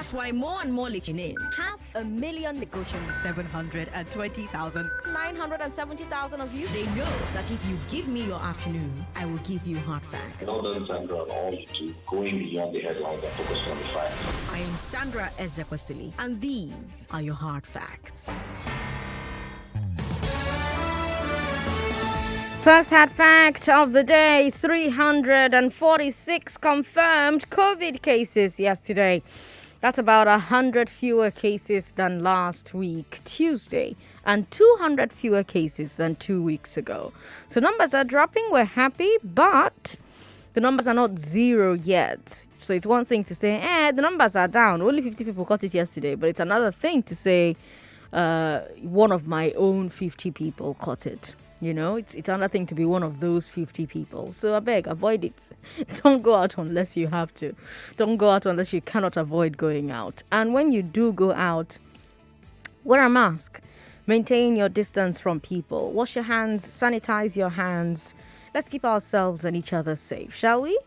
That's why more and more listening in. 500,000 negotiations. 720,000. 970,000 of you. They know that if you give me your afternoon, I will give you hard facts. Well done, Sandra, on all you do, going beyond the headlines and focusing on the facts. I am Sandra Ezekwesili, and these are your hard facts. First hard fact of the day, 346 confirmed COVID cases yesterday. That's about 100 fewer cases than last week, Tuesday, and 200 fewer cases than 2 weeks ago. So numbers are dropping, we're happy, but the numbers are not zero yet. So it's one thing to say, the numbers are down. Only 50 people got it yesterday, but it's another thing to say one of my own 50 people caught it. You know, it's another thing to be one of those 50 people. So I beg, avoid it. Don't go out unless you have to. Don't go out unless you cannot avoid going out. And when you do go out, wear a mask. Maintain your distance from people. Wash your hands, sanitize your hands. Let's keep ourselves and each other safe, shall we?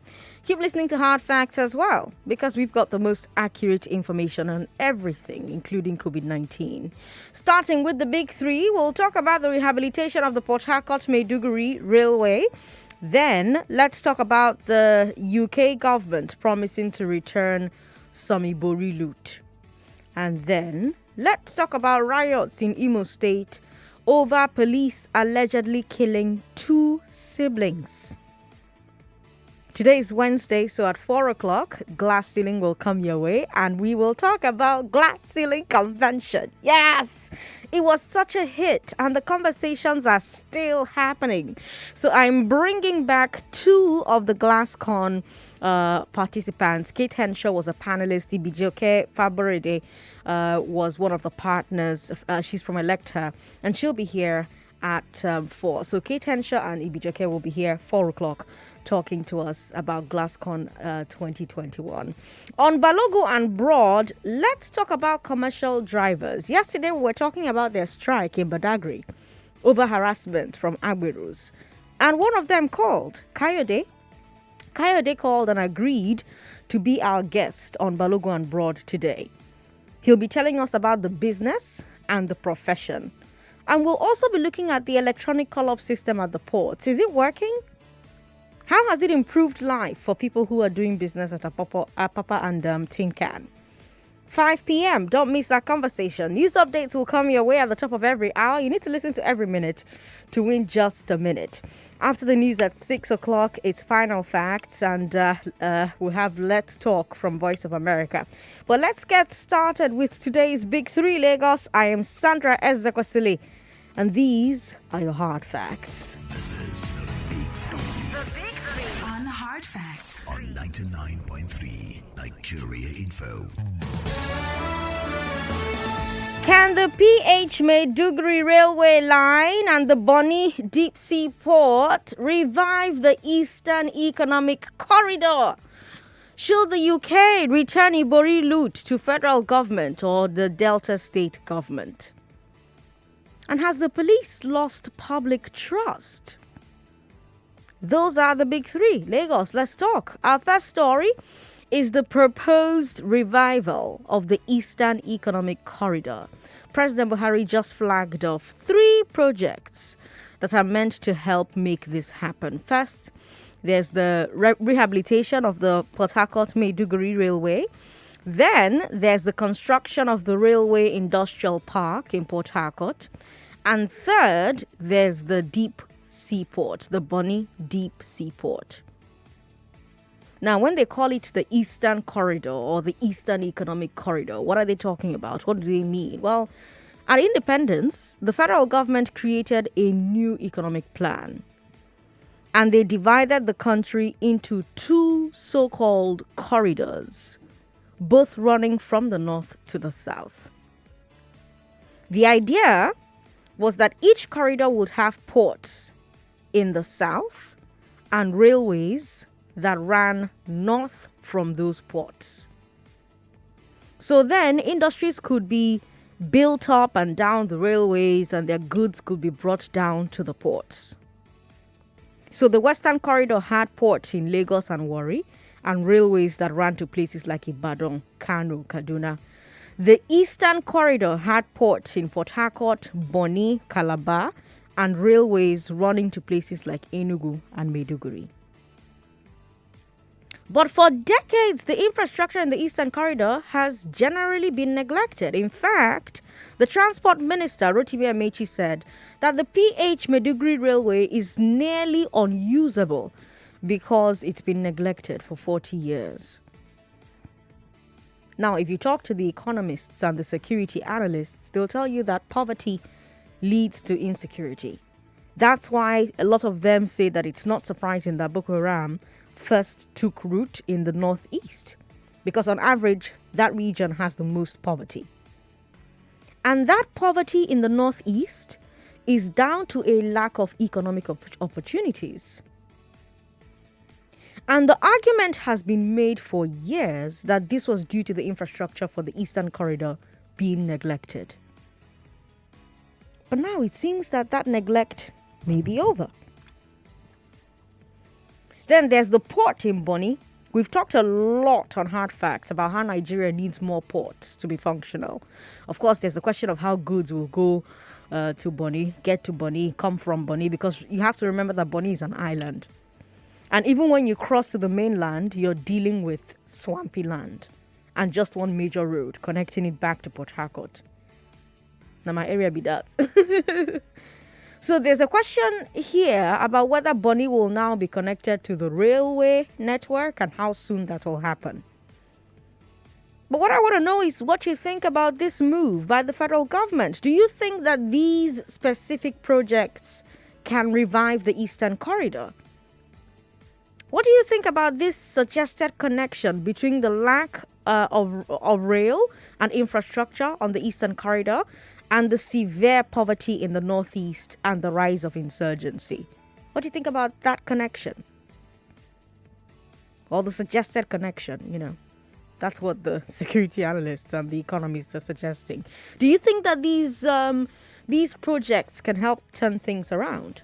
Keep listening to Hard Facts as well, because we've got the most accurate information on everything, including COVID-19. Starting with the big three, we'll talk about the rehabilitation of the Port Harcourt-Maiduguri Railway. Then, let's talk about the UK government promising to return some Ibori loot. And then, let's talk about riots in Imo State over police allegedly killing 2 siblings. Today is Wednesday, so at 4 o'clock, glass ceiling will come your way and we will talk about glass ceiling convention. Yes, it was such a hit and the conversations are still happening. So I'm bringing back 2 of the GlassCon participants. Kate Henshaw was a panelist. Ibori Faborede was one of the partners. She's from Electa and she'll be here at 4. So Kate Henshaw and Ibori will be here 4 o'clock. Talking to us about GlassCon 2021. On Balogo and Broad, let's talk about commercial drivers. Yesterday, we were talking about their strike in Badagry over harassment from Agberos. And one of them called, Kayode. Kayode called and agreed to be our guest on Balogo and Broad today. He'll be telling us about the business and the profession. And we'll also be looking at the electronic call-up system at the ports. Is it working? How has it improved life for people who are doing business at Papa and Tin Can? 5 p.m. Don't miss that conversation. News updates will come your way at the top of every hour. You need to listen to every minute to win just a minute. After the news at 6 o'clock, it's Final Facts, and we'll have Let's Talk from Voice of America. But let's get started with today's Big Three, Lagos. I am Sandra Ezekwesili, and these are your hard facts. This is the Big Three. The Big Three. On Hard Facts. On 99.3 Nigeria Info. Can the PH-Maiduguri railway line and the Bonny deep sea port revive the Eastern Economic Corridor? Should the UK return Ibori loot to federal government or the Delta state government? And has the police lost public trust? Those are the big three. Lagos, let's talk. Our first story is the proposed revival of the Eastern Economic Corridor. President Buhari just flagged off 3 projects that are meant to help make this happen. First, there's the rehabilitation of the Port Harcourt-Maiduguri Railway. Then, there's the construction of the Railway Industrial Park in Port Harcourt. And third, there's the deep seaport, the Bonny Deep Seaport. Now, when they call it the Eastern Corridor or the Eastern Economic Corridor, what are they talking about? What do they mean? Well, at independence, the federal government created a new economic plan. And they divided the country into 2 so-called corridors, both running from the north to the south. The idea was that each corridor would have ports in the south and railways that ran north from those ports. So then industries could be built up and down the railways and their goods could be brought down to the ports. So the Western Corridor had ports in Lagos and Warri, and railways that ran to places like Ibadan, Kano, Kaduna. The Eastern Corridor had ports in Port Harcourt, Bonny, Calabar, and railways running to places like Enugu and Maiduguri. But for decades, the infrastructure in the Eastern Corridor has generally been neglected. In fact, the Transport Minister, Rotimi Amechi, said that the PH-Maiduguri Railway is nearly unusable because it's been neglected for 40 years. Now, if you talk to the economists and the security analysts, they'll tell you that poverty leads to insecurity. That's why a lot of them say that it's not surprising that Boko Haram first took root in the northeast, because on average, that region has the most poverty. And that poverty in the northeast is down to a lack of economic opportunities. And the argument has been made for years that this was due to the infrastructure for the Eastern Corridor being neglected. But now it seems that that neglect may be over. Then there's the port in Bonny. We've talked a lot on Hard Facts about how Nigeria needs more ports to be functional. Of course, there's the question of how goods will go to Bonny, get to Bonny, come from Bonny, because you have to remember that Bonny is an island. And even when you cross to the mainland, you're dealing with swampy land and just one major road connecting it back to Port Harcourt. Now, my area be that. So there's a question here about whether Bonny will now be connected to the railway network and how soon that will happen. But what I want to know is what you think about this move by the federal government. Do you think that these specific projects can revive the Eastern Corridor? What do you think about this suggested connection between the lack of rail and infrastructure on the Eastern Corridor and the severe poverty in the northeast and the rise of insurgency? What do you think about that connection? Or the suggested connection, That's what the security analysts and the economists are suggesting. Do you think that these projects can help turn things around?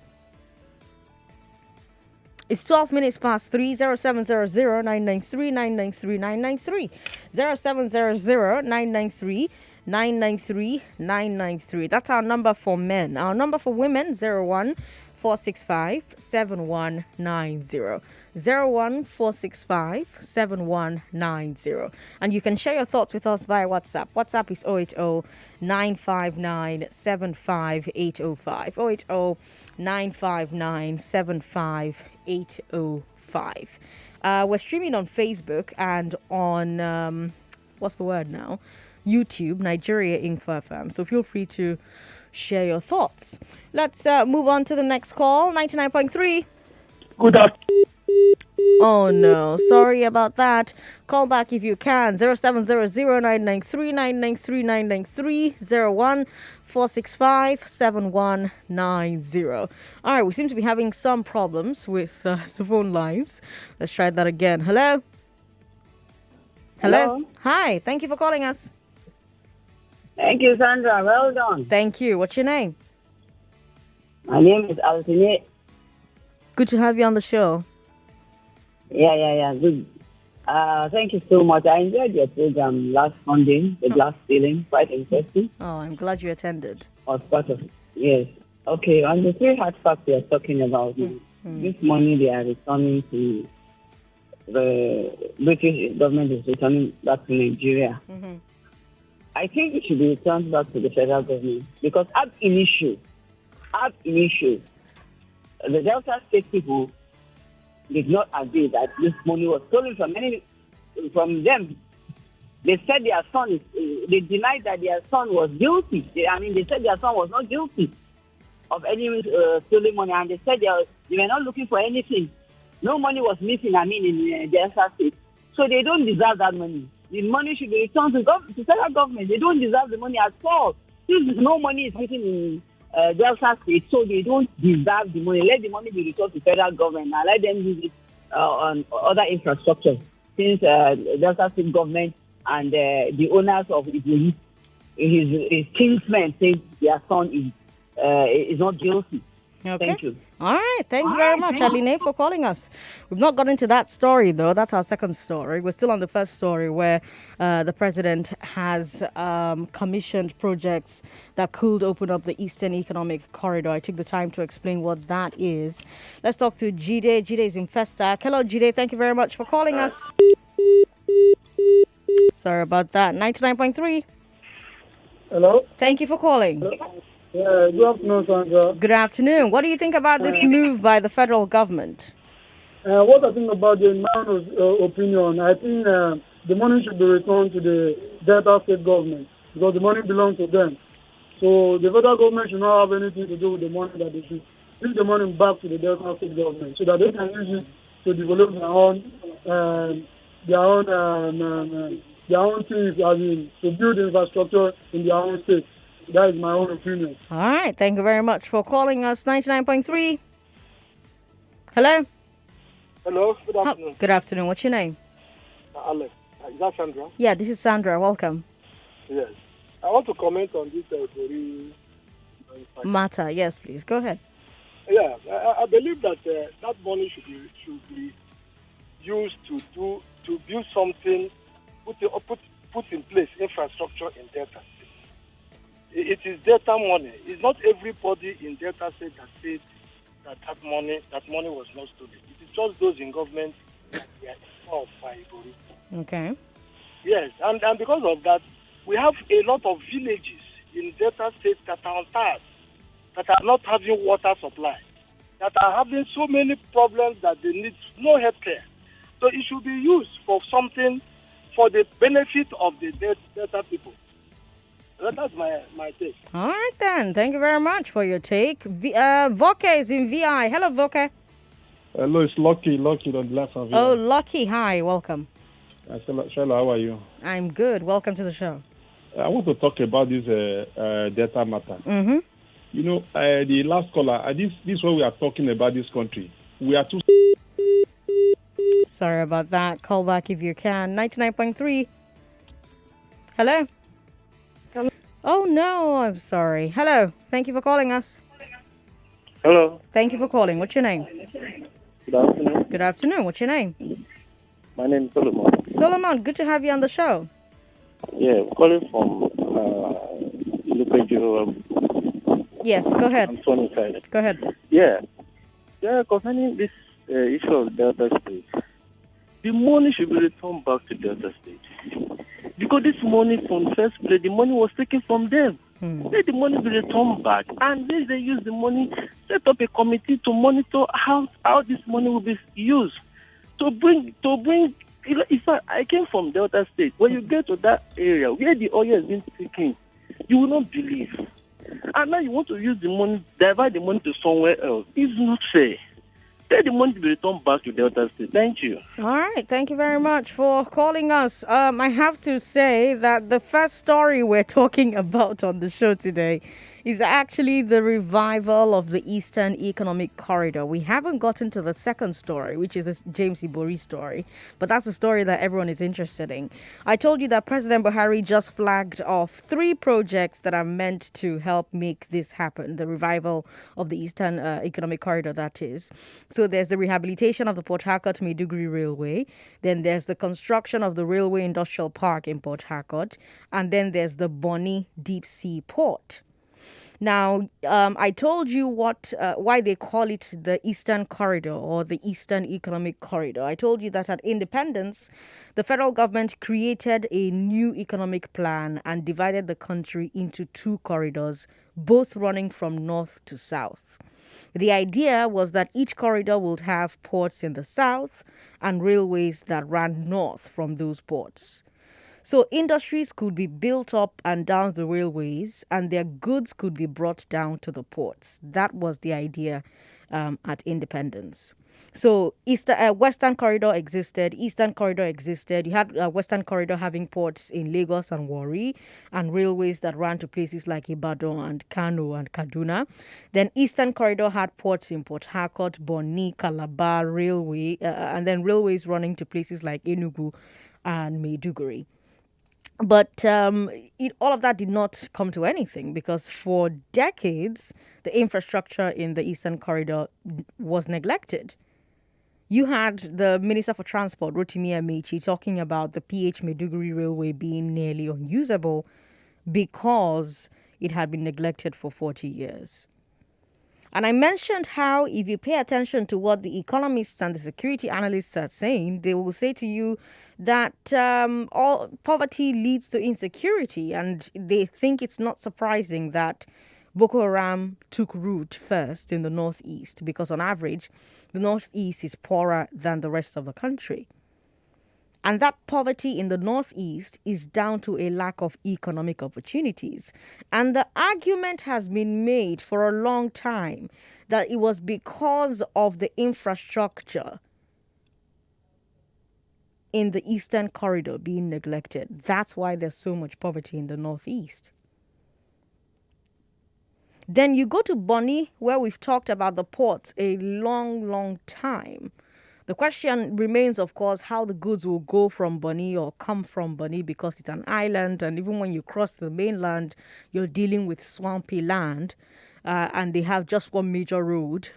It's 12 minutes past 3, 0700 993 993 993. 0700 993 993 993. That's our number for men. Our number for women, 01 465 7190. 01 465 7190. And you can share your thoughts with us via WhatsApp. WhatsApp is 080 959 75805. 080 959 75805. We're streaming on Facebook and on, YouTube, Nigeria Info FM. So feel free to share your thoughts. Let's move on to the next call. 99.3. Good afternoon. Oh no, sorry about that. Call back if you can. 0700 993 993 993 01 465 7190. All right, we seem to be having some problems with the phone lines. Let's try that again. Hello? Hello. Hi, thank you for calling us. Thank you, Sandra. Well done. Thank you. What's your name? My name is Altine. Good to have you on the show. Yeah. Good. Thank you so much. I enjoyed your program last Monday, the glass ceiling. Quite interesting. Oh, I'm glad you attended. Was part of it. Yes. Okay, on the 3 hard facts we are talking about, this money they are returning to the British government is returning back to Nigeria. Mm-hmm. I think it should be returned back to the federal government because ab initio, the Delta State people did not agree that this money was stolen from them. They said their son they denied that their son was guilty. They said their son was not guilty of any stolen money, and they said they were not looking for anything. No money was missing, in Delta State. So they don't deserve that money. The money should be returned to federal government. They don't deserve the money at all. Since no money is missing in Delta State, so they don't deserve the money. Let the money be returned to federal government and let them use it on other infrastructure. Since Delta State government and the owners of Ibori, his kinsmen say their son is not guilty. Okay. Thank you. All right. Thank you very much, Aline, for calling us. We've not got into that story, though. That's our second story. We're still on the first story where the president has commissioned projects that could open up the Eastern Economic Corridor. I took the time to explain what that is. Let's talk to Jide. Jide is in Festac. Hello, Jide. Thank you very much for calling us. Sorry about that. 99.3. Hello? Thank you for calling. Yeah, good afternoon, Sandra. Good afternoon. What do you think about this move by the federal government? What I think about the man's opinion, I think the money should be returned to the Delta State government because the money belongs to them. So the federal government should not have anything to do with the money that they should give the money back to the Delta State government so that they can use it to develop their own things, I mean, to build infrastructure in their own state. That is my own opinion. All right. Thank you very much for calling us. 99.3. Hello. Hello, good afternoon. Good afternoon. What's your name? Alex. Is that Sandra? Yeah, this is Sandra. Welcome. Yes. I want to comment on this Ibori Matter. Yes, please. Go ahead. Yeah, I believe that that money should be used to build something, put in place infrastructure in Delta State. It is Delta money. It's not everybody in Delta State that said that money was not stolen. It is just those in government that were involved by Ibori. Okay. Yes, and because of that, we have a lot of villages in Delta State that are untapped, that are not having water supply, that are having so many problems that they need no health care. So it should be used for something for the benefit of the Delta people. That's my take. All right, then. Thank you very much for your take. Voke is in VI. Hello, Voke. Hello, it's Lucky on the left of Oh, Lucky. Hi. Welcome. Shella, how are you? I'm good. Welcome to the show. I want to talk about this data matter. Mm-hmm. You know, the last caller, this is what we are talking about this country. We are too... Sorry about that. Call back if you can. 99.3. Hello? Oh, no. I'm sorry. Hello. Thank you for calling us. Hello. Thank you for calling. What's your name? Good afternoon. Good afternoon. What's your name? My name is Solomon. Solomon, good to have you on the show. Yeah, calling from Lupejo. Yes, go ahead. I'm Tony side. Go ahead. Yeah, concerning this issue of Delta State, the money should be returned back to Delta State. Because this money from first place, the money was taken from them. Let the money be returned back, and then they use the money, set up a committee to monitor how this money will be used. To bring. In fact, I came from Delta State. When you get to that area where the oil has been taken, you will not believe. And now you want to use the money, divide the money to somewhere else. It's not fair. Let the money be returned back to Delta State. Thank you. All right. Thank you very much for calling us. I have to say that the first story we're talking about on the show today is actually the revival of the Eastern Economic Corridor. We haven't gotten to the second story, which is the James Ibori story, but that's the story that everyone is interested in. I told you that President Buhari just flagged off 3 projects that are meant to help make this happen, the revival of the Eastern Economic Corridor, that is. So there's the rehabilitation of the Port Harcourt-Maiduguri Railway, then there's the construction of the Railway Industrial Park in Port Harcourt, and then there's the Bonny Deep Sea Port. Now, I told you why they call it the Eastern Corridor or the Eastern Economic Corridor. I told you that at independence, the federal government created a new economic plan and divided the country into 2 corridors, both running from north to south. The idea was that each corridor would have ports in the south and railways that ran north from those ports. So industries could be built up and down the railways, and their goods could be brought down to the ports. That was the idea at independence. So Western Corridor existed, Eastern Corridor existed. You had Western Corridor having ports in Lagos and Warri, and railways that ran to places like Ibadan and Kano and Kaduna. Then Eastern Corridor had ports in Port Harcourt, Bonny, Calabar, Railway, and then railways running to places like Enugu and Maiduguri. But all of that did not come to anything because for decades, the infrastructure in the Eastern Corridor was neglected. You had the Minister for Transport, Rotimi Amechi, talking about the PH-Maiduguri Railway being nearly unusable because it had been neglected for 40 years. And I mentioned how if you pay attention to what the economists and the security analysts are saying, they will say to you that all poverty leads to insecurity. And they think it's not surprising that Boko Haram took root first in the Northeast because on average, the Northeast is poorer than the rest of the country. And that poverty in the Northeast is down to a lack of economic opportunities. And the argument has been made for a long time that it was because of the infrastructure in the Eastern Corridor being neglected. That's why there's so much poverty in the Northeast. Then you go to Bonny, where we've talked about the ports a long, long time. The question remains, of course, how the goods will go from Bonny or come from Bonny because it's an island. And even when you cross the mainland, you're dealing with swampy land. And they have just one major road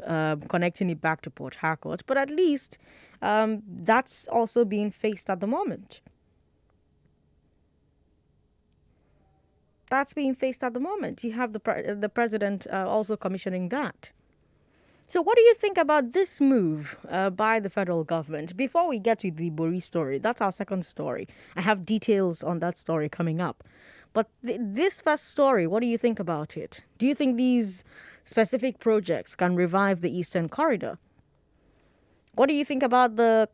connecting it back to Port Harcourt. But at least that's also being faced at the moment. That's being faced at the moment. You have the president also commissioning that. So what do you think about this move by the federal government? Before we get to the Ibori story, that's our second story. I have details on that story coming up. But this first story, what do you think about it? Do you think these specific projects can revive the Eastern Corridor? What do you think about the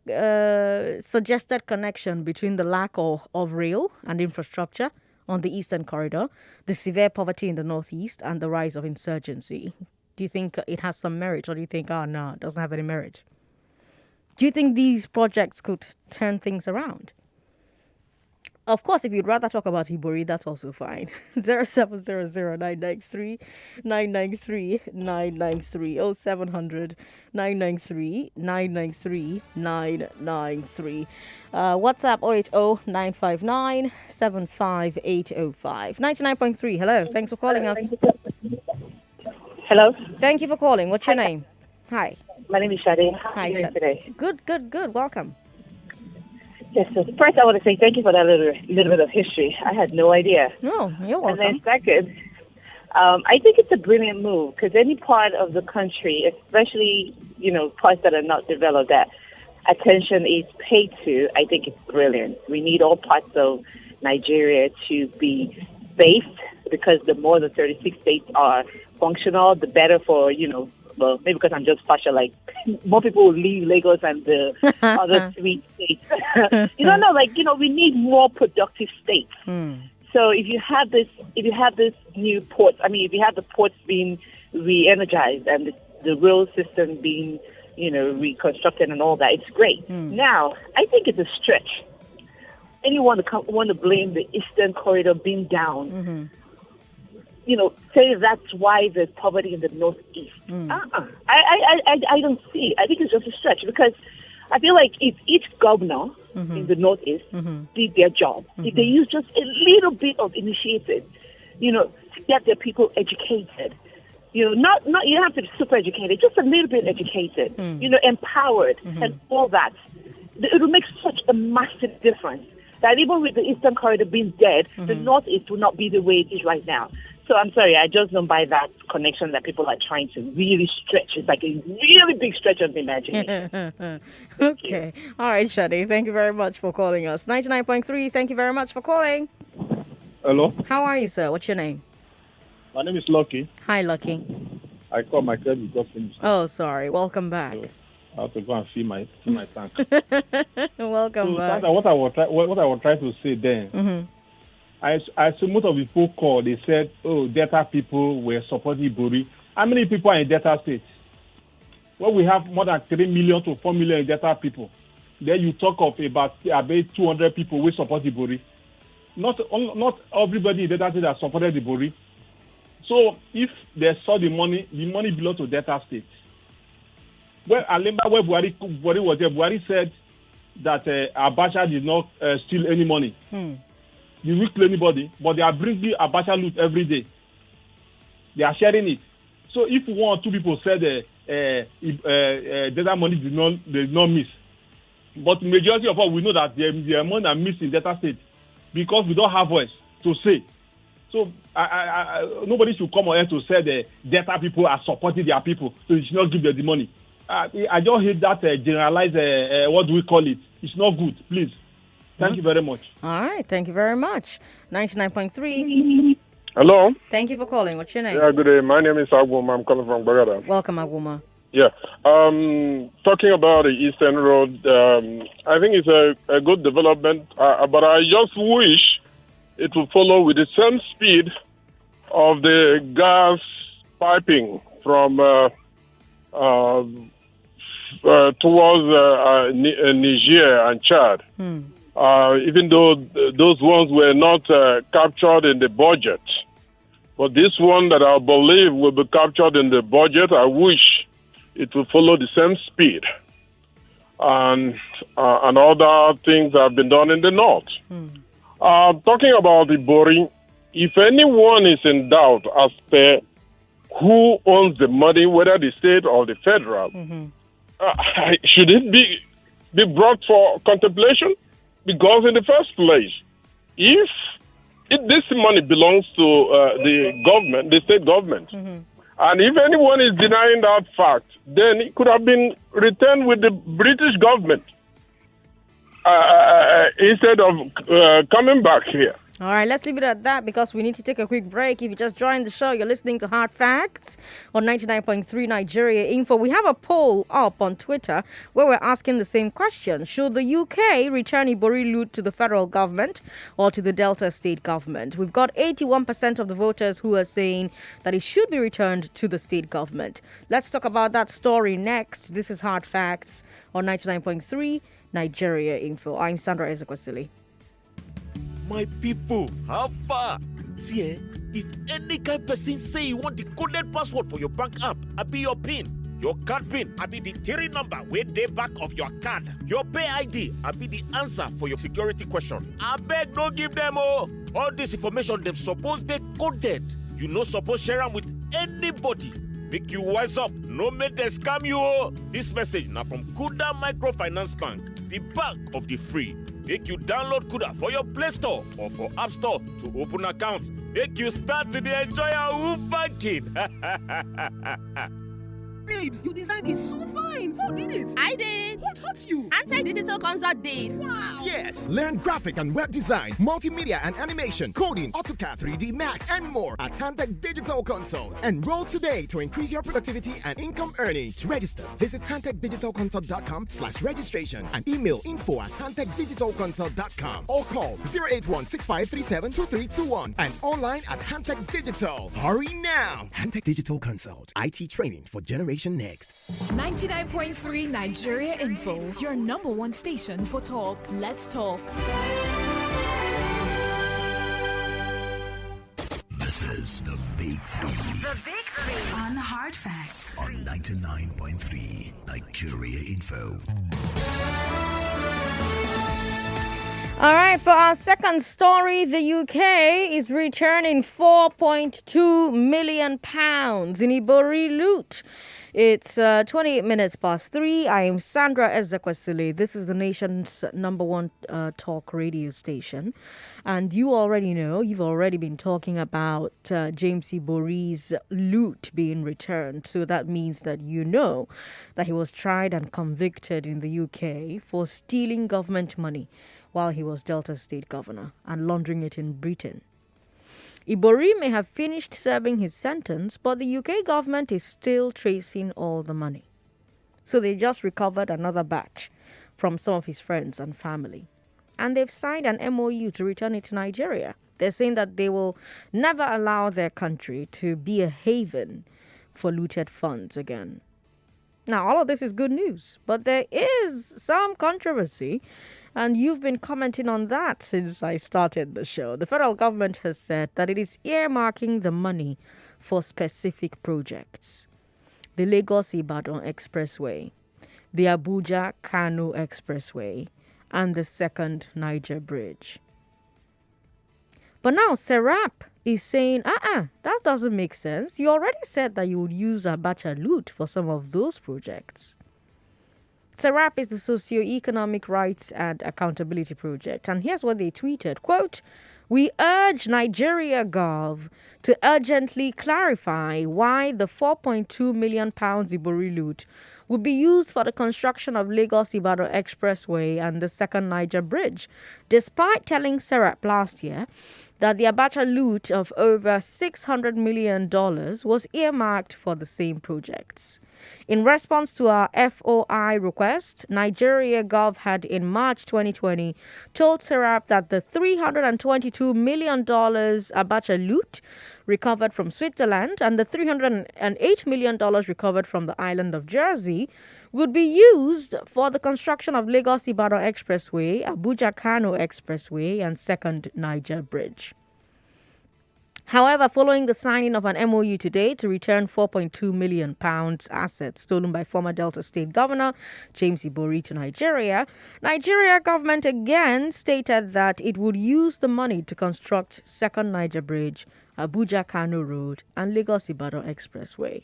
suggested connection between the lack of rail and infrastructure on the Eastern Corridor, the severe poverty in the Northeast, and the rise of insurgency? Do you think it has some merit, or do you think, no, it doesn't have any merit? Do you think these projects could turn things around? Of course, if you'd rather talk about Ibori, that's also fine. 0700-993-993-993 0700-993-993-993. WhatsApp 080-959-75805. 99.3, hello. Thanks for calling us. Hello. Thank you for calling. What's your name? Hi. My name is Shade. Hi, Shade. Today. Good. Welcome. Yes. So first, I want to say thank you for that little bit of history. I had no idea. No, you're welcome. And then second, I think it's a brilliant move because any part of the country, especially parts that are not developed, that attention is paid to, I think it's brilliant. We need all parts of Nigeria to be safe because the more the 36 states are functional, the better for well, maybe because I'm just partial, like more people will leave Lagos and the other three states. We need more productive states. So if you have this new port, if you have the ports being re-energized and the rail system being, reconstructed and all that, it's great. Now, I think it's a stretch. Anyone want to blame the Eastern Corridor being down? Say that's why there's poverty in the Northeast. I don't see it. I think it's just a stretch because I feel like if each governor in the Northeast did their job, if they use just a little bit of initiative, to get their people educated, not you don't have to be super educated, just a little bit educated, empowered and all that, it will make such a massive difference that even with the Eastern Corridor being dead, the Northeast will not be the way it is right now. So I'm sorry, I just don't buy that connection that people are trying to really stretch. It's like a really big stretch of the imagination. Okay. All right, Shadi. Thank you very much for calling us. 99.3, thank you very much for calling. Hello? How are you, sir? What's your name? My name is Lucky. Hi, Lucky. I called my credit got finished. Oh, sorry. Welcome back. So I have to go and fill my tank. Welcome back. What I was trying to say then, I saw most of the folk call, they said, Delta people were supporting Ibori. How many people are in Delta State? Well, we have more than 3 million to 4 million Delta people. Then you talk of about 200 people who support Ibori. Not everybody in Delta State that supported Ibori. So if they saw the money belongs to Delta State. Well, I remember when Buhari was there, Buhari said that Abacha did not steal any money. You will kill anybody, but they are bringing Abacha loot every day. They are sharing it. So if one or two people said data money did not miss, but majority of us we know that the money are missed in Delta State because we don't have voice to say. So nobody should come on here to say the Delta people are supporting their people, so you should not give them the money. I just hate that generalized, what do we call it? It's not good, please. Thank you very much. All right, thank you very much. 99.3. Hello. Thank you for calling. What's your name? Yeah, good day. My name is Agwuma. I'm calling from Bagada. Welcome, Agwuma. Yeah. Talking about the Eastern Road, I think it's a good development, but I just wish it would follow with the same speed of the gas piping from towards Niger and Chad. Even though those ones were not captured in the budget. But this one that I believe will be captured in the budget, I wish it will follow the same speed. And other things have been done in the north. Talking about Ibori, if anyone is in doubt as to who owns the money, whether the state or the federal, should it be brought for contemplation? Because in the first place, if this money belongs to the government, the state government, and if anyone is denying that fact, then it could have been returned with the British government instead of coming back here. All right, let's leave it at that because we need to take a quick break. If you just joined the show, you're listening to Hard Facts on 99.3 Nigeria Info. We have a poll up on Twitter where we're asking the same question. Should the UK return Ibori loot to the federal government or to the Delta state government? We've got 81% of the voters who are saying that it should be returned to the state government. Let's talk about that story next. This is Hard Facts on 99.3 Nigeria Info. I'm Sandra Ezekwesili. My people, how far? See, if any kind person say you want the coded password for your bank app, I be your PIN. Your card PIN, I be the theory number where they back of your card. Your pay ID, I be the answer for your security question. I beg, don't give them all this information. Them suppose they coded. You no suppose share them with anybody. Make you wise up. No make them scam you. This message now from Kuda Microfinance Bank, the bank of the free. Make you download Kuda for your Play Store or for App Store to open accounts. Make you start to enjoy your banking. Babes, your design is so fine. Who did it? I did. Who taught you? Digital Consult did. Wow. Yes, learn graphic and web design, multimedia and animation, coding, AutoCAD, 3D Max, and more at Hantech Digital Consult. Enroll today to increase your productivity and income earnings. To register, visit hantechdigitalconsult.com/registration and email info@hantechdigitalconsult.com or call 081-6537-2321 and online at Hantech Digital. Hurry now! Hantech Digital Consult. IT training for Generation Next. 99.3 Nigeria Info, your number one station for talk. Let's talk. This is the Big Three. The Big Three on Hard Facts on 99.3 Nigeria Info. All right, for our second story, the UK is returning £4.2 million in Ibori loot. It's 28 minutes past 3. I am Sandra Ezekwesili. This is the nation's number one talk radio station. And you already know, you've already been talking about James Ibori's loot being returned. So that means that you know that he was tried and convicted in the UK for stealing government money while he was Delta State Governor and laundering it in Britain. Ibori may have finished serving his sentence, but the UK government is still tracing all the money. So they just recovered another batch from some of his friends and family. And they've signed an MOU to return it to Nigeria. They're saying that they will never allow their country to be a haven for looted funds again. Now, all of this is good news, but there is some controversy. And you've been commenting on that since I started the show. The federal government has said that it is earmarking the money for specific projects. The Lagos-Ibadan Expressway, the Abuja-Kano Expressway, and the second Niger Bridge. But now Serap is saying, that doesn't make sense. You already said that you would use Abacha loot for some of those projects. Serap is the Socio-Economic Rights and Accountability Project. And here's what they tweeted. Quote, "We urge Nigeria Gov to urgently clarify why the £4.2 million Ibori loot will be used for the construction of Lagos-Ibadan Expressway and the second Niger Bridge, despite telling Serap last year that the Abacha loot of over $600 million was earmarked for the same projects." In response to our FOI request, Nigeria Gov had in March 2020 told Serap that the $322 million Abacha loot recovered from Switzerland and the $308 million recovered from the island of Jersey would be used for the construction of Lagos-Ibadan Expressway, Abuja-Kano Expressway, and second Niger Bridge. However, following the signing of an MOU today to return £4.2 million assets stolen by former Delta State Governor James Ibori to Nigeria, Nigeria government again stated that it would use the money to construct second Niger Bridge, Abuja-Kano Road, and Lagos-Ibadan Expressway.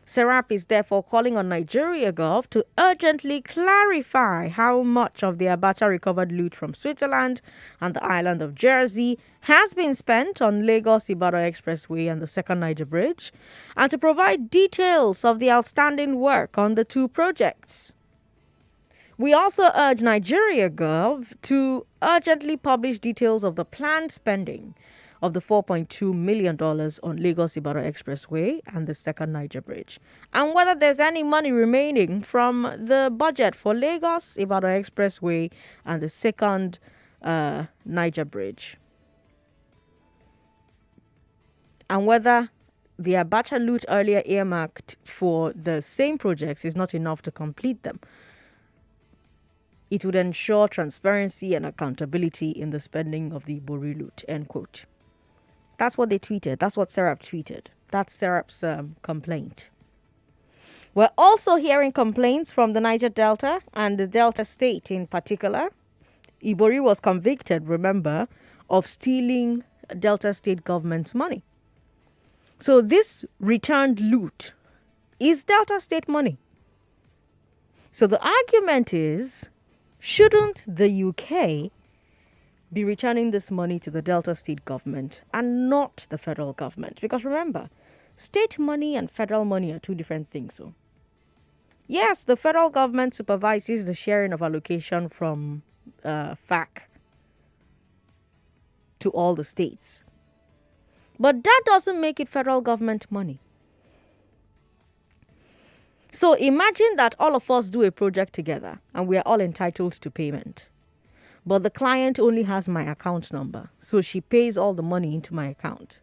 Serap is therefore calling on Nigeria Gov to urgently clarify how much of the Abacha recovered loot from Switzerland and the island of Jersey has been spent on Lagos-Ibadan Expressway and the second Niger Bridge, and to provide details of the outstanding work on the two projects. We also urge Nigeria Gov to urgently publish details of the planned spending of the $4.2 million on Lagos-Ibadan Expressway and the second Niger Bridge, and whether there's any money remaining from the budget for Lagos-Ibadan Expressway and the second Niger Bridge, and whether the Abacha loot earlier earmarked for the same projects is not enough to complete them. It would ensure transparency and accountability in the spending of the Ibori loot, end quote. That's what they tweeted. That's what Serap tweeted. That's Serap's complaint. We're also hearing complaints from the Niger Delta and the Delta State in particular. Ibori was convicted, remember, of stealing Delta State government's money. So this returned loot is Delta State money. So the argument is, shouldn't the UK be returning this money to the Delta State government and not the federal government? Because remember, state money and federal money are two different things. So, yes, the federal government supervises the sharing of allocation from FAC to all the states. But that doesn't make it federal government money. So imagine that all of us do a project together and we are all entitled to payment. But the client only has my account number, so she pays all the money into my account.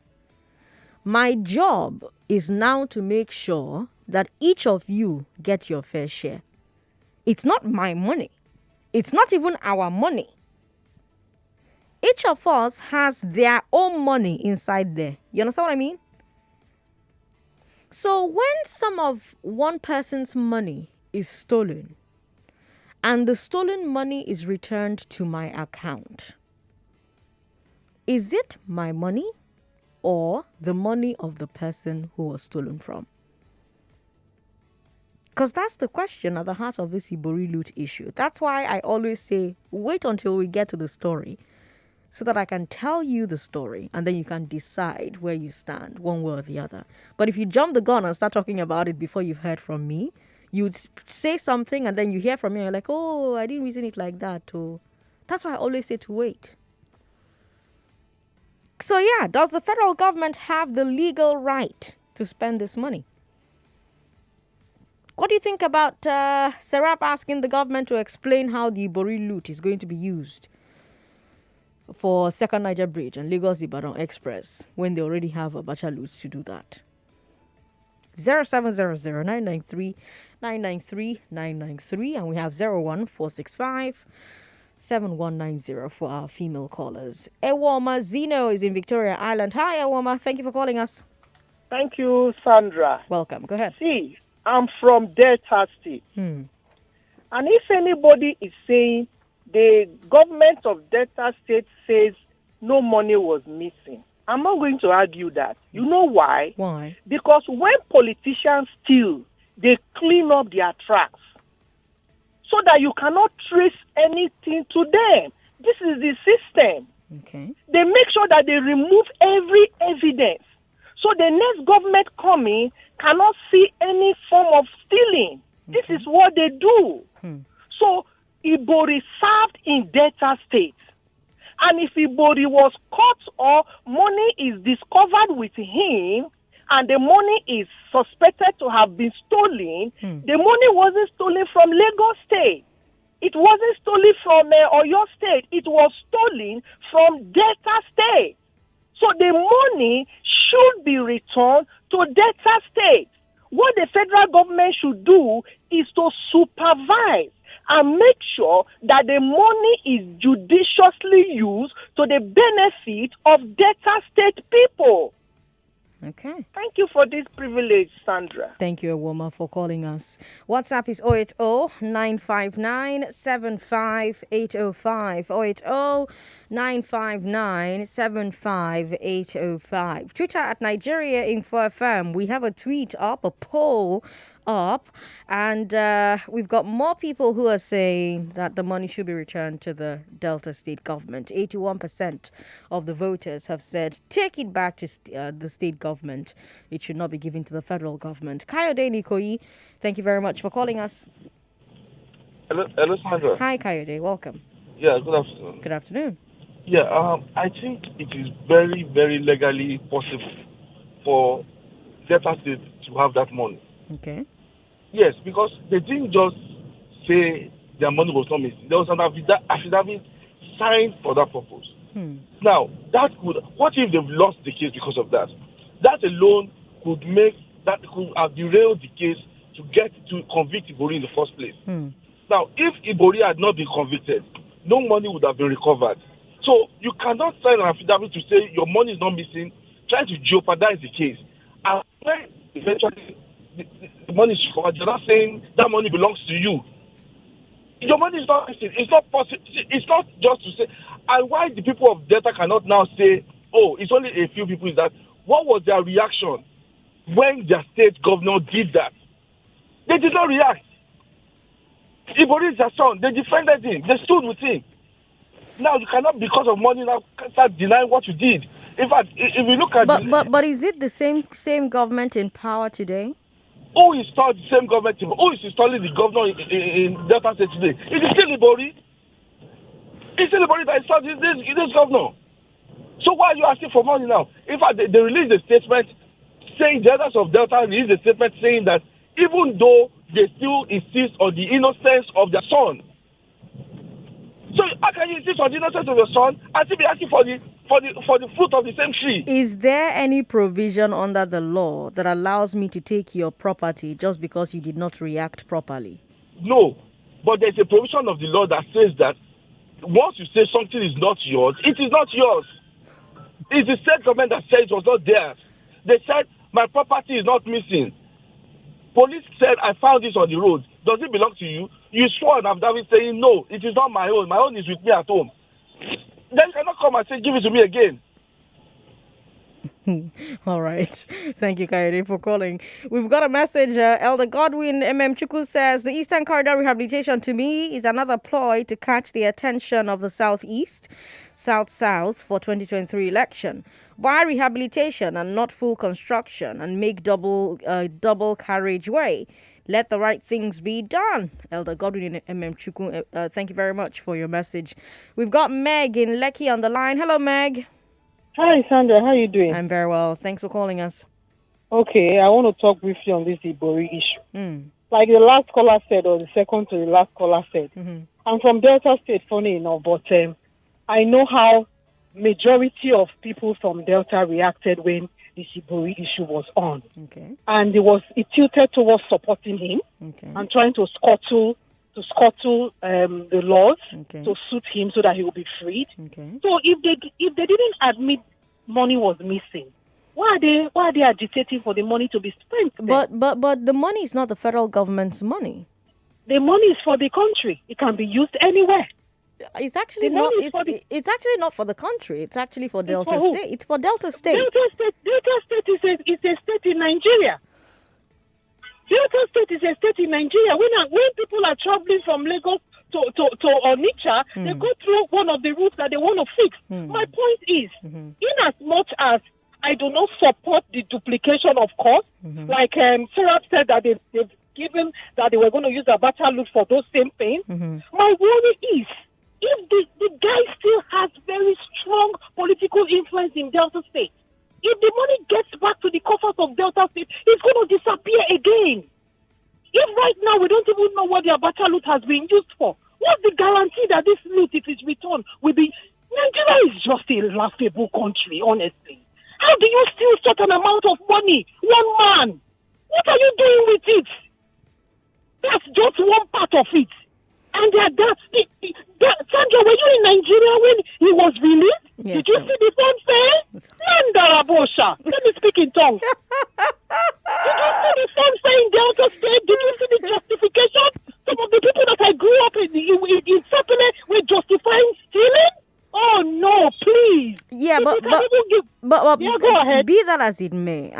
My job is now to make sure that each of you get your fair share. It's not my money. It's not even our money. Each of us has their own money inside there. You understand what I mean? So when some of one person's money is stolen, and the stolen money is returned to my account, is it my money or the money of the person who was stolen from? Because that's the question at the heart of this Ibori loot issue. That's why I always say, wait until we get to the story so that I can tell you the story and then you can decide where you stand, one way or the other. But if you jump the gun and start talking about it before you've heard from me, you'd say something and then you hear from me and you're like, oh, I didn't reason it like that. Oh. That's why I always say to wait. So yeah, does the federal government have the legal right to spend this money? What do you think about Serap asking the government to explain how the Ibori loot is going to be used for second Niger Bridge and Lagos-Ibadan Express when they already have a Abacha loot to do that? 0700-993-993 and we have 01465-7190 for our female callers. Ewoma Zeno is in Victoria Island. Hi, Ewoma. Thank you for calling us. Thank you, Sandra. Welcome. Go ahead. See, I'm from Delta State. And if anybody is saying the government of Delta State says no money was missing. I'm not going to argue that. You know why? Why? Because when politicians steal, they clean up their tracks so that you cannot trace anything to them. This is the system. Okay. They make sure that they remove every evidence. So the next government coming cannot see any form of stealing. Okay. This is what they do. So Ibori served in Delta State. And if Ibori was caught or money is discovered with him, and the money is suspected to have been stolen, the money wasn't stolen from Lagos State. It wasn't stolen from Oyo State. It was stolen from Delta State. So the money should be returned to Delta State. What the federal government should do is to supervise and make sure that the money is judiciously used to the benefit of Delta State people. Okay. Thank you for this privilege, Sandra. Thank you, Awoma, for calling us. WhatsApp is 080-959-75805. 080-959-75805. Twitter at Nigeria Info FM. We have a tweet up, a poll up, and we've got more people who are saying that the money should be returned to the Delta State government. 81% of the voters have said take it back to the state government. It should not be given to the federal government. Kayode Nikoyi, thank you very much for calling us. Hello, Sandra. Hi, Kayode. Welcome. Yeah, good afternoon. Good afternoon. Yeah, I think it is very, very legally possible for Delta State to have that money. Okay. Yes, because they didn't just say their money was not missing. There was an affidavit signed for that purpose. Now, what if they've lost the case because of that? That alone could have derailed the case to get to convict Ibori in the first place. Now, if Ibori had not been convicted, no money would have been recovered. So you cannot sign an affidavit to say your money is not missing, trying to jeopardize the case. And when eventually the money is recovered, you're not saying that money belongs to you. Your money is not missing. It's not possible. It's not just to say. And why the people of Delta cannot now say, oh, it's only a few people, is that what was their reaction when their state governor did that? They did not react. Ibori is their son. They defended him. They stood with him. Now you cannot, because of money, now start denying what you did. In fact, if you look at but is it the same government in power today? Who installed the same government? Who is installing the governor in Delta State today? It is still Ibori. It's still Ibori that installed this governor. So why are you asking for money now? In fact, they released a statement saying, the elders of Delta released a statement saying that even though they still insist on the innocence of their son. So how can you insist on the innocence of your son and still be asking for the fruit of the same tree? Is there any provision under the law that allows me to take your property just because you did not react properly? No, but there's a provision of the law that says that once you say something is not yours, it is not yours. It's the state government that said it was not theirs. They said my property is not missing. Police said I found this on the road. Does it belong to you? You swore an affidavit saying no, it is not my own. My own is with me at home. Then you cannot come and say give it to me again. All right. Thank you, Kaede, for calling. We've got a message. Elder Godwin Chuku says, the Eastern Corridor rehabilitation to me is another ploy to catch the attention of the Southeast, South for 2023 election. Why rehabilitation and not full construction and make double carriageway? Let the right things be done. Elder Godwin Chuku, thank you very much for your message. We've got Meg in Lekki on the line. Hello, Meg. Hi, Sandra. How are you doing? I'm very well. Thanks for calling us. Okay, I want to talk briefly on this Ibori issue. Like the last caller said, or the second to the last caller said, I'm from Delta State, funny enough, but I know how majority of people from Delta reacted when this Ibori issue was on. Okay. And it tilted towards supporting him and trying to scuttle the laws to suit him so that he will be freed. So if they didn't admit money was missing, why are they agitating for the money to be spent then? But the money is not the federal government's money. The money is for the country. It can be used anywhere. It's actually The not. money is for the It's actually not for the country. It's actually for Delta for who? State. It's for Delta State. Delta State is a state in Nigeria. Delta State is a state in Nigeria. When people are traveling from Lagos to Onitsha, they go through one of the routes that they want to fix. My point is, in as much as I do not support the duplication of costs, like Sarah said that they've given that they were going to use Abacha loot for those same things, my worry is, if the guy still has very strong political influence in Delta State, if the money gets back to the coffers of Delta State, it's going to disappear again. If right now we don't even know what the Abacha loot has been used for, what's the guarantee that this loot, if it's returned, will be... Nigeria is just a laughable country, honestly. How do you steal such an amount of money? One man. What are you doing with it? That's just one part of it. And Sandra, were you in Nigeria when he was released? Yes, Did you see the fanfare? Mandarabosha. Let me speak in tongues. Did you see the fanfare in Delta State? Did you see the justification? Some of the people that I grew up in Sapele were justifying stealing? Oh no, please. Yeah, If but you can even give- go ahead. Be that as it may,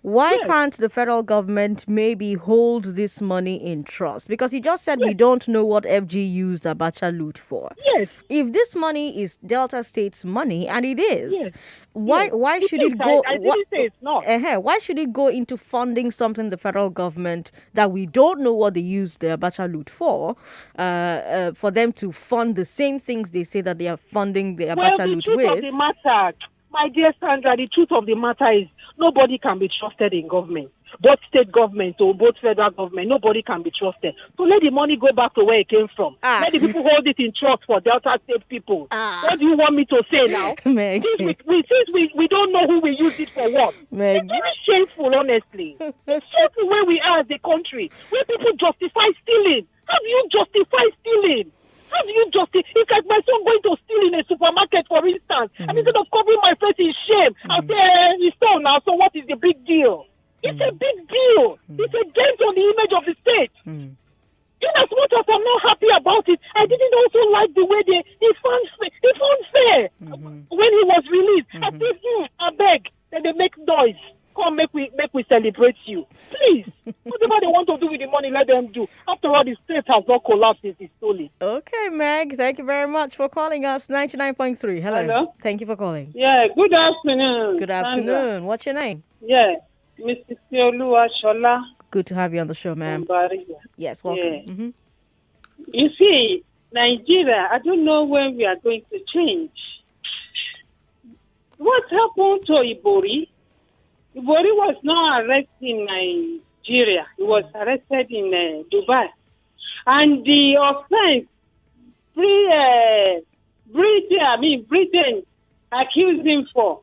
why can't the federal government maybe hold this money in trust? Because you just said we don't know what FG used Abacha loot for. Yes. If this money is Delta State's money, and it is, why should It it is. go? I didn't say it's not. Why should it go into funding something the federal government that we don't know what they used the Abacha loot for them to fund the same things they say that they are funding the Abacha loot with? The truth of the matter, my dear Sandra, the truth of the matter is nobody can be trusted in government. Both state government or both federal government, nobody can be trusted. So let the money go back to where it came from. Let the people hold it in trust for Delta State people. What do you want me to say now? Meg. Since we don't know who we use it for what. Meg. It's very shameful, honestly. It's shameful where we are as a country, where people justify stealing. How do you justify stealing? How do you justify? It's like my son going to steal in a supermarket, for instance, and instead of covering my face in shame, I'll say, he stole now, so what is the big deal? It's a big deal. It's a dent on the image of the state. In as much as I'm not happy about it, I didn't also like the way they found fair when he was released. I said, I beg, then they make noise. Come, make we celebrate you. Please. Whatever they want to do with the money, let them do. After all, the state has not collapsed, it's stolen. Okay, Meg. Thank you very much for calling us. 99.3. Hello. Thank you for calling. Yeah, good afternoon. Good afternoon. Sandra. What's your name? Yeah, Mrs. Teolua Shola. Good to have you on the show, ma'am. Yes, welcome. Yeah. You see, Nigeria, I don't know when we are going to change. What happened to Ibori? Ibori was not arrested in Nigeria. He was arrested in Dubai. And the offense, Britain accused him for,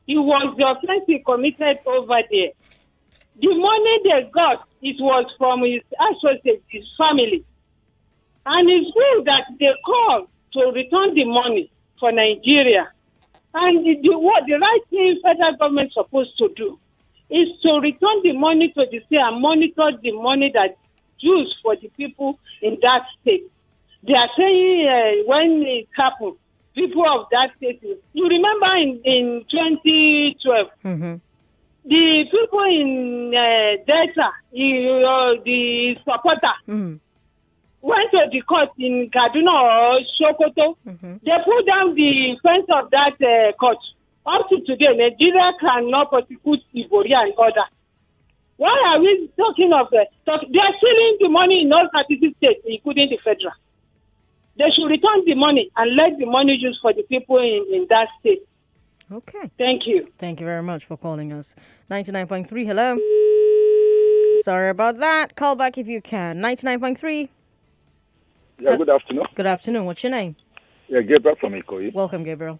it was the offense he committed over there. The money they got, it was from his associates, his family. And it's good that they called to return the money for Nigeria. And the right thing federal government is supposed to do is to return the money to the state and monitor the money that's used for the people in that state. They are saying when it happened, people of that state, you remember in 2012, the people in Delta, the supporter, went to the court in Kaduna or Sokoto. They put down the fence of that court. Up to today, Nigeria cannot prosecute Ibori and others. Why are we talking of they are stealing the money in all 36 states, including the federal? They should return the money and let the money used for the people in that state. Okay. Thank you. Thank you very much for calling us. 99.3, hello. Sorry about that. Call back if you can. 99.3. Yeah, good afternoon. Good afternoon. What's your name? Yeah, Gabriel from Ikoyi. Welcome, Gabriel.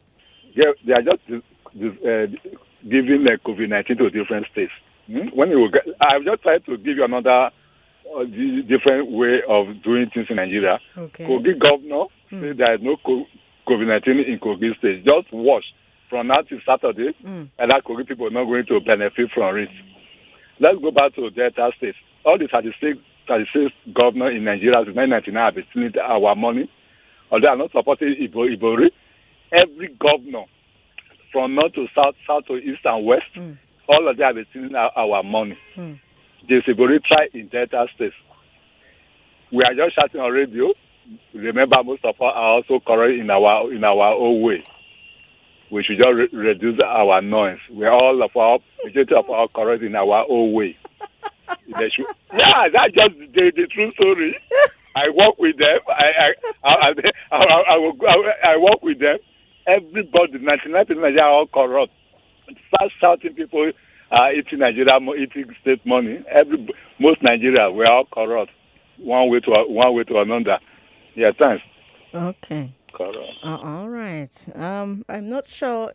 Yeah, they are just giving COVID-19 to different states. When you get, I've just tried to give you another different way of doing things in Nigeria. Okay. Kogi governor said there is no COVID-19 in Kogi state. Just watch from now till Saturday, and that Kogi people are not going to benefit from it. Let's go back to Delta State. All the 36 governors in Nigeria since 1999 have been stealing our money. although I'm not supporting Ibori, every governor from north to south, south to east and west, all of them have been stealing our money. There's Ibori try in Delta States. We are just shouting on radio. Remember, most of us are also correct in our own way. We should just reduce our noise. Majority of our correct in our own way. Yeah, that's just the true story. I work with them. I work with them. Everybody, 99% are all corrupt. Start shouting people eating Nigeria, eating state money. Most Nigeria, we're all corrupt. One way to another. Yeah, thanks. Okay. All right. I'm not sure.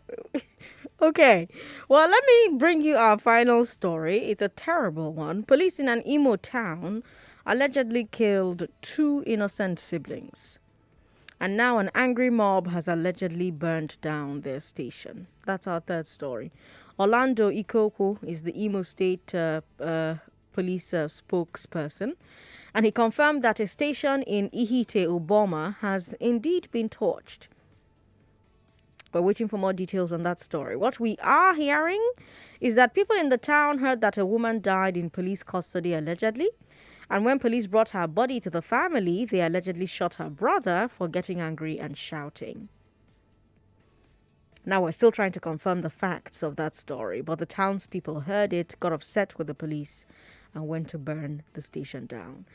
Okay. Well, let me bring you our final story. It's a terrible one. Police in an Imo town allegedly killed 2 innocent siblings. And now an angry mob has allegedly burned down their station. That's our third story. Orlando Ikoku is the Imo State police spokesperson. And he confirmed that a station in Ihite, Oboma, has indeed been torched. We're waiting for more details on that story. What we are hearing is that people in the town heard that a woman died in police custody allegedly. And when police brought her body to the family, they allegedly shot her brother for getting angry and shouting. Now, we're still trying to confirm the facts of that story, but the townspeople heard it, got upset with the police, and went to burn the station down.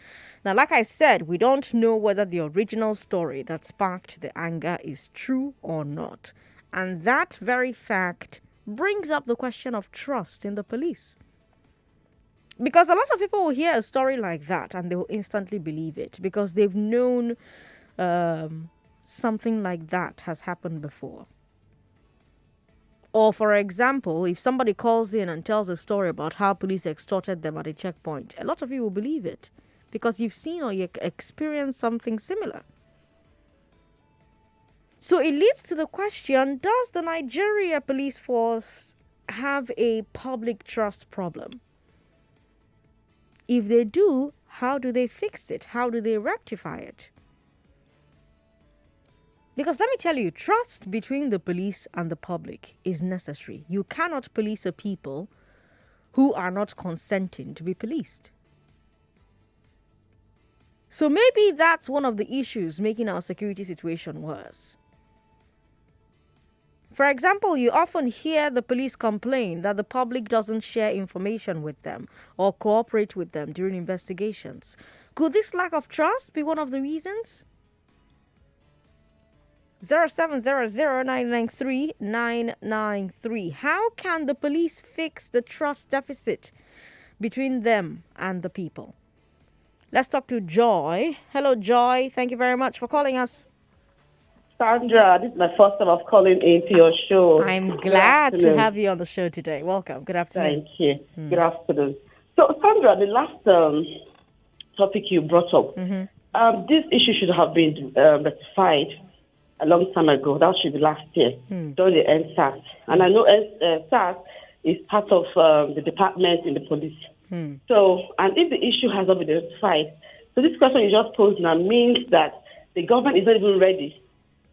Now, like I said, we don't know whether the original story that sparked the anger is true or not. And that very fact brings up the question of trust in the police. Because a lot of people will hear a story like that and they will instantly believe it because they've known something like that has happened before. Or, for example, if somebody calls in and tells a story about how police extorted them at a checkpoint, a lot of you will believe it because you've seen or you experienced something similar. So it leads to the question, does the Nigeria police force have a public trust problem? If they do, how do they fix it? How do they rectify it? Because let me tell you, trust between the police and the public is necessary. You cannot police a people who are not consenting to be policed. So maybe that's one of the issues making our security situation worse. For example, you often hear the police complain that the public doesn't share information with them or cooperate with them during investigations. Could this lack of trust be one of the reasons? 0700-993-993. How can the police fix the trust deficit between them and the people? Let's talk to Joy. Hello, Joy. Thank you very much for calling us. Sandra, this is my first time of calling into your show. I'm glad to have you on the show today. Welcome. Good afternoon. Thank you. Good afternoon. So, Sandra, the last topic you brought up, this issue should have been rectified a long time ago. That should be last year, during the NSAS. And I know NSAS is part of the department in the police. So, and if the issue has not been rectified, so this question you just posed now means that the government is not even ready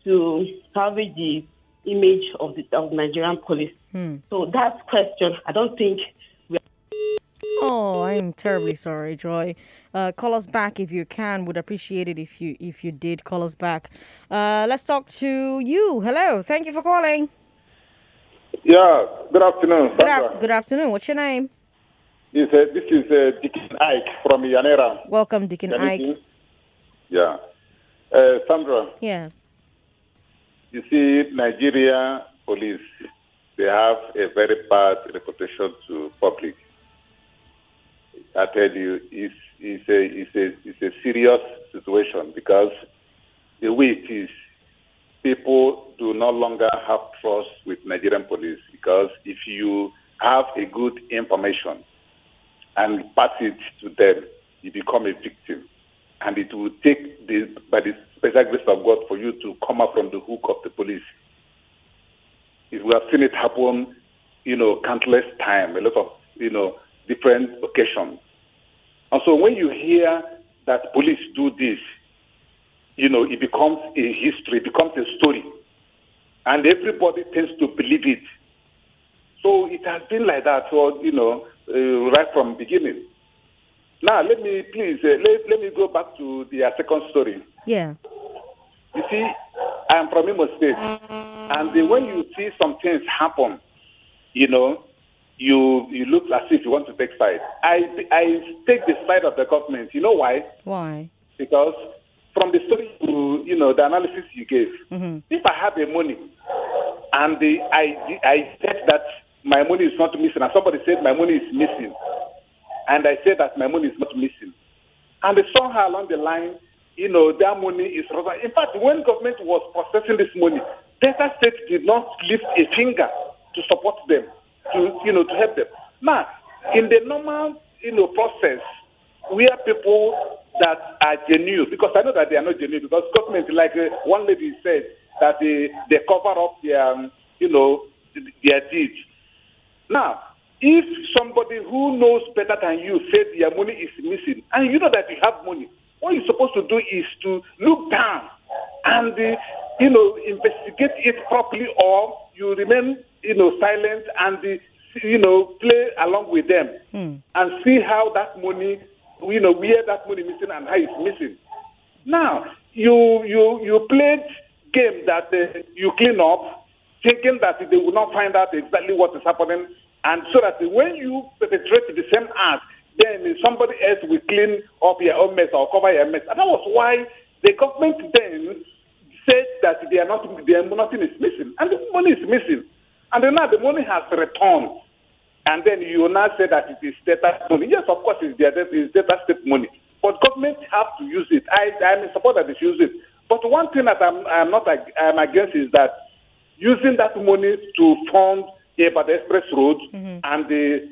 to salvage the image of the Nigerian police. So that question, I don't think we are. Oh, I'm terribly sorry, Joy. Call us back if you can. Would appreciate it if you did call us back. Let's talk to you. Hello. Thank you for calling. Yeah. Good afternoon. Good afternoon. What's your name? This is Deacon Ike from Yanera. Welcome, Deacon Ike. Yeah. Sandra. Yes. You see, Nigeria police, they have a very bad reputation to public. I tell you, it's a serious situation because the way it is, people do no longer have trust with Nigerian police because if you have a good information and pass it to them, you become a victim. And it will take, by the special grace of God, for you to come out from the hook of the police. We have seen it happen, countless times, a lot of, different occasions. And so when you hear that police do this, it becomes a history, it becomes a story. And everybody tends to believe it. So it has been like that for, right from beginning. Now, let me go back to the second story. Yeah. You see, I am from Imo State. And when you see some things happen, you look as if you want to take side. I take the side of the government. You know why? Why? Because from the story the analysis you gave, if I have the money and I said that my money is not missing, and somebody said my money is missing, and I said that my money is not missing, and somehow along the line, their money is relevant. In fact, when government was processing this money, Delta State did not lift a finger to support them, to help them. Now, in the normal, process, we are people that are genuine, because I know that they are not genuine, because government, like one lady said, that they cover up their, their deeds. Now, if somebody who knows better than you said your money is missing, and you know that you have money, what you're supposed to do is to look down and, investigate it properly, or you remain, silent and, play along with them and see how that money, where that money missing and how it's missing. Now, you played game that you clean up, thinking that they will not find out exactly what is happening, and so that when you perpetrate the same act, then somebody else will clean up your own mess or cover your mess. And that was why the government then said that nothing is missing, and the money is missing. And then now the money has returned. And then you now say that it is data money. Yes, of course, it's data state money. But government have to use it. I'm in support that they should use it. But one thing that I'm against is that using that money to fund the express road and the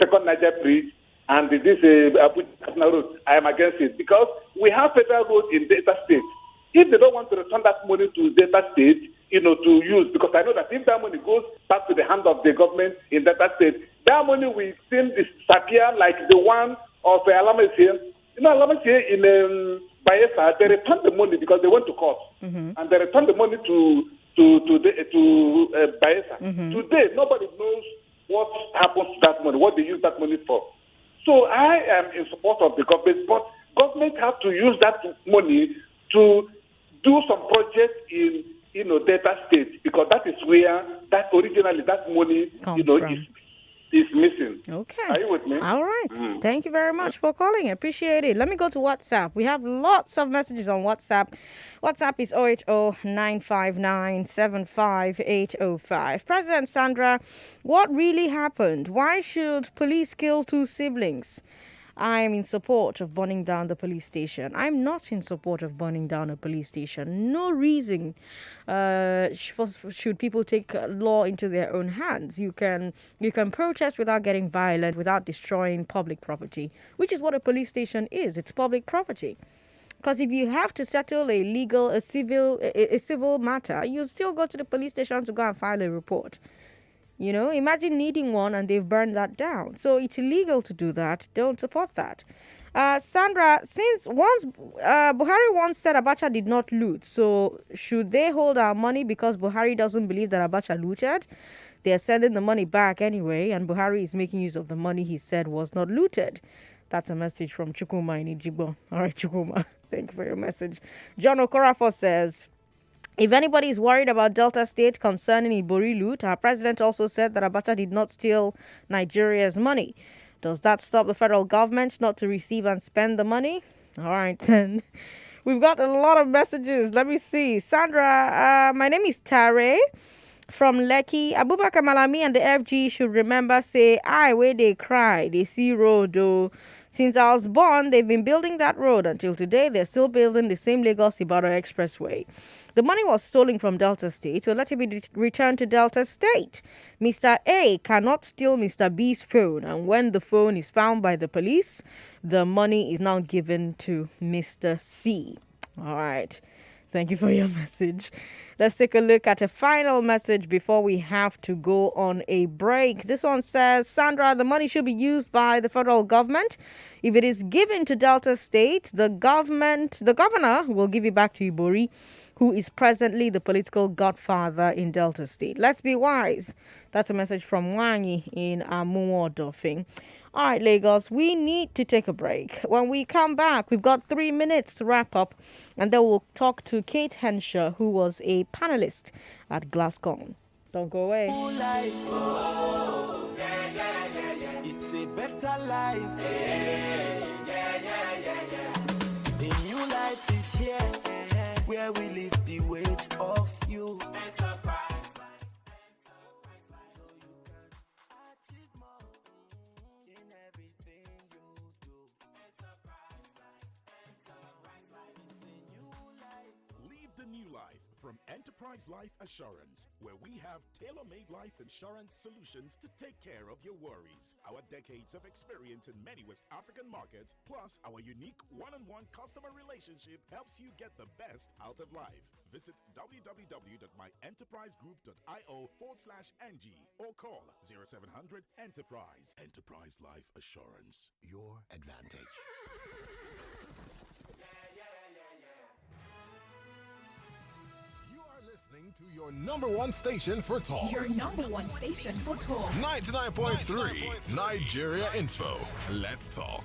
second Niger bridge and this Abuja road, I am against it, because we have federal road in Delta State. If they don't want to return that money to Delta State, to use, because I know that if that money goes back to the hand of the government in Delta State, that money will still disappear like the one of Alamasie. Alamasie in Bayelsa, they returned the money because they went to court, and they returned the money to Bayelsa. Today, nobody knows what happens to that money, what they use that money for. So I am in support of the government, but government have to use that money to do some projects in Delta State, because that is where originally that money is missing. Okay. Are you with me? All right. Thank you very much for calling. I appreciate it. Let me go to WhatsApp. We have lots of messages on WhatsApp. WhatsApp is 080-959-75805. President Sandra, what really happened? Why should police kill two siblings? I'm in support of burning down the police station. I'm not in support of burning down a police station. No reason should people take law into their own hands. You can protest without getting violent, without destroying public property, which is what a police station is. It's public property. Because if you have to settle a civil matter, you still go to the police station to go and file a report. Imagine needing one and they've burned that down. So it's illegal to do that. Don't support that. Sandra, since Buhari once said Abacha did not loot, so should they hold our money because Buhari doesn't believe that Abacha looted? They're sending the money back anyway, and Buhari is making use of the money he said was not looted. That's a message from Chukuma in Ijigbo. All right, Chukuma, thank you for your message. John Okorafor says, if anybody is worried about Delta State concerning Ibori loot, our president also said that Abacha did not steal Nigeria's money. Does that stop the federal government not to receive and spend the money? All right, then. We've got a lot of messages. Let me see. Sandra, my name is Tare from Lekki. Abubakar Malami and the FG should remember, say, where they cry, they see road, though. Since I was born, they've been building that road. Until today, they're still building the same Lagos-Ibadan expressway. The money was stolen from Delta State, so let it be returned to Delta State. Mr. A cannot steal Mr. B's phone, and when the phone is found by the police, the money is now given to Mr. C. All right. Thank you for your message. Let's take a look at a final message before we have to go on a break. This one says, Sandra, the money should be used by the federal government. If it is given to Delta State, the governor will give it back to Ibori, who is presently the political godfather in Delta State. Let's be wise. That's a message from Wangi in Amuodofing. All right, Lagos, we need to take a break. When we come back, we've got 3 minutes to wrap up, and then we'll talk to Kate Henshaw, who was a panelist at Glasgow. Don't go away. It's a better life. A new life is here, where we lift the weight of you. Enterprise life. So you can achieve more in everything you do. Enterprise life. It's a new life. Live the new life from Enterprise Life Assurance, where we have tailor-made life insurance solutions to take care of your worries. Our decades of experience in many West African markets, plus our unique one-on-one customer relationship, helps you get the best out of life. Visit www.myenterprisegroup.io/NG or call 0700 Enterprise. Enterprise Life Assurance. Your advantage. Listening to your number one station for talk. Your number one station for talk. 99.3 Nigeria Info. Let's talk.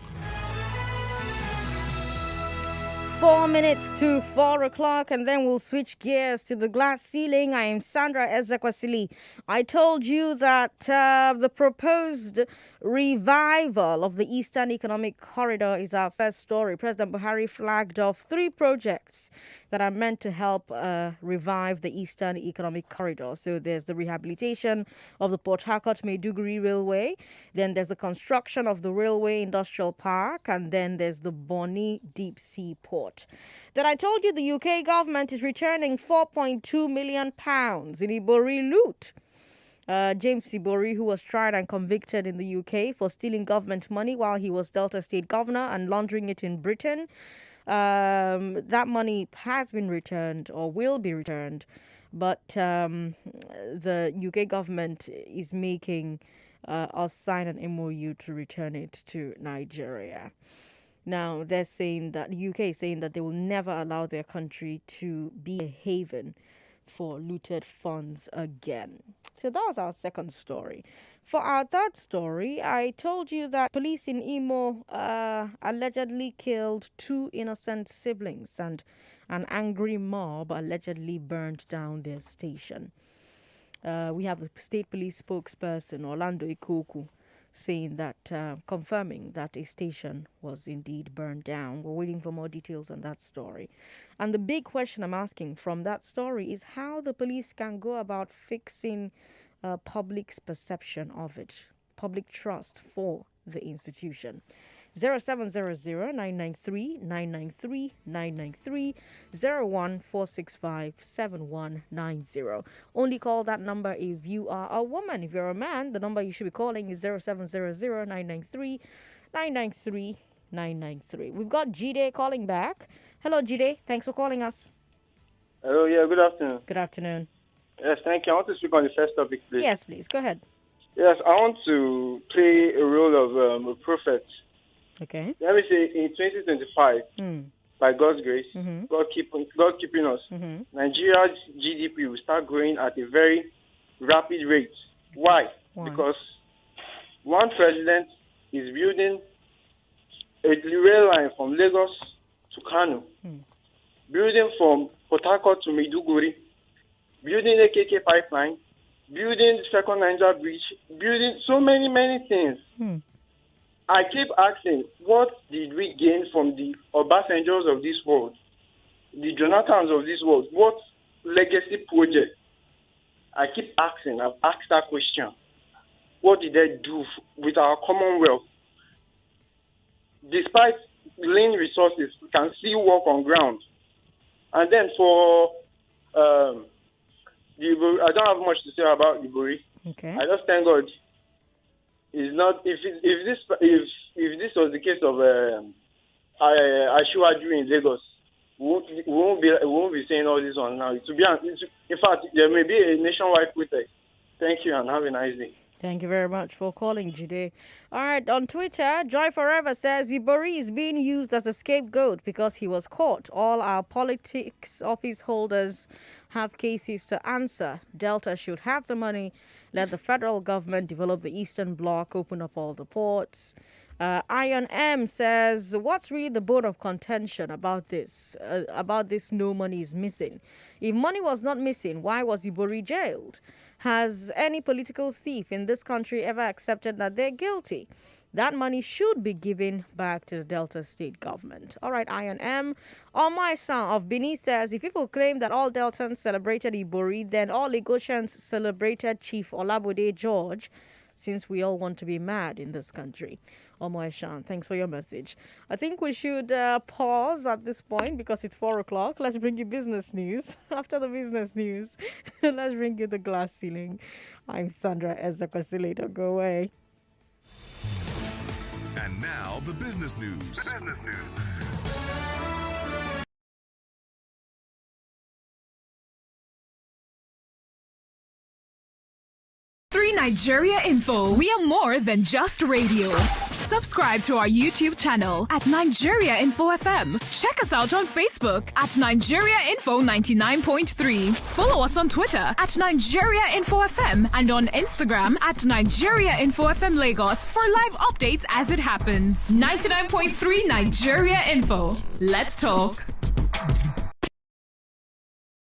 4 minutes to 4 o'clock, and then we'll switch gears to the glass ceiling. I am Sandra Ezekwesili. I told you that the proposed revival of the Eastern Economic Corridor is our first story. President Buhari flagged off 3 projects that are meant to help revive the Eastern Economic Corridor. So there's the rehabilitation of the Port Harcourt-Maiduguri Railway, then there's the construction of the Railway Industrial Park, and then there's the Bonny Deep Sea Port. Then I told you the UK government is returning £4.2 million in Ibori loot. James Ibori, who was tried and convicted in the UK for stealing government money while he was Delta State governor and laundering it in Britain, that money has been returned or will be returned, but the UK government is making us sign an MOU to return it to Nigeria. Now, they're saying that the UK is saying that they will never allow their country to be a haven for looted funds again. So that was our second story. For our third story, I told you that police in Imo allegedly killed 2 innocent siblings, and an angry mob allegedly burned down their station. We have the state police spokesperson, Orlando Ikoku, saying that, confirming that a station was indeed burned down. We're waiting for more details on that story. And the big question I'm asking from that story is how the police can go about fixing public's perception of it, public trust for the institution. 0700-993-993-993, 01465-7190. Only call that number if you are a woman. If you're a man, the number you should be calling is 0700-993-993-993. We've got Jide calling back. Hello, Jide. Thanks for calling us. Hello, yeah, good afternoon. Good afternoon. Yes, thank you. I want to speak on the first topic, please. Yes, please. Go ahead. Yes, I want to play a role of a prophet. Okay. Let me say, in 2025, by God's grace, God keeping us, Nigeria's GDP will start growing at a very rapid rate. Why? Because one president is building a rail line from Lagos to Kano, building from Port Harcourt to Maiduguri, building a KK pipeline, building the second Niger bridge, building so many things. I keep asking, what did we gain from the Obasanjos of this world, the Jonathans of this world? What legacy project? I keep asking, I've asked that question. What did they do with our Commonwealth? Despite lean resources, we can still work on ground. And then for the Ibori, I don't have much to say about Ibori. Okay. I just thank God. It's not if this was the case of Ashiwaju in Lagos, we won't be saying all this on now. In fact, there may be a nationwide protest. Thank you and have a nice day. Thank you very much for calling, Jide. All right, on Twitter, Joy Forever says Ibori is being used as a scapegoat because he was caught. All our politics office holders have cases to answer. Delta should have the money. Let the federal government develop the Eastern Bloc, open up all the ports. Iron M says, what's really the bone of contention about this? No money is missing. If money was not missing, why was Ibori jailed? Has any political thief in this country ever accepted that they're guilty? That money should be given back to the Delta State government. All right, Iron M. On my son of Bonny says, if people claim that all Deltans celebrated Ibori, then all Lagosians celebrated Chief Olabode George, since we all want to be mad in this country. Omoeshan, thanks for your message. I think we should pause at this point because it's 4 o'clock. Let's bring you business news. After the business news, let's bring you the glass ceiling. I'm Sandra Ezekosilator. Go away. And now the business news. Nigeria Info. We are more than just radio. Subscribe to our YouTube channel at Nigeria Info FM. Check us out on Facebook at Nigeria Info 99.3. Follow us on Twitter at Nigeria Info FM and on Instagram at Nigeria Info FM Lagos for live updates as it happens. 99.3 Nigeria Info. Let's talk.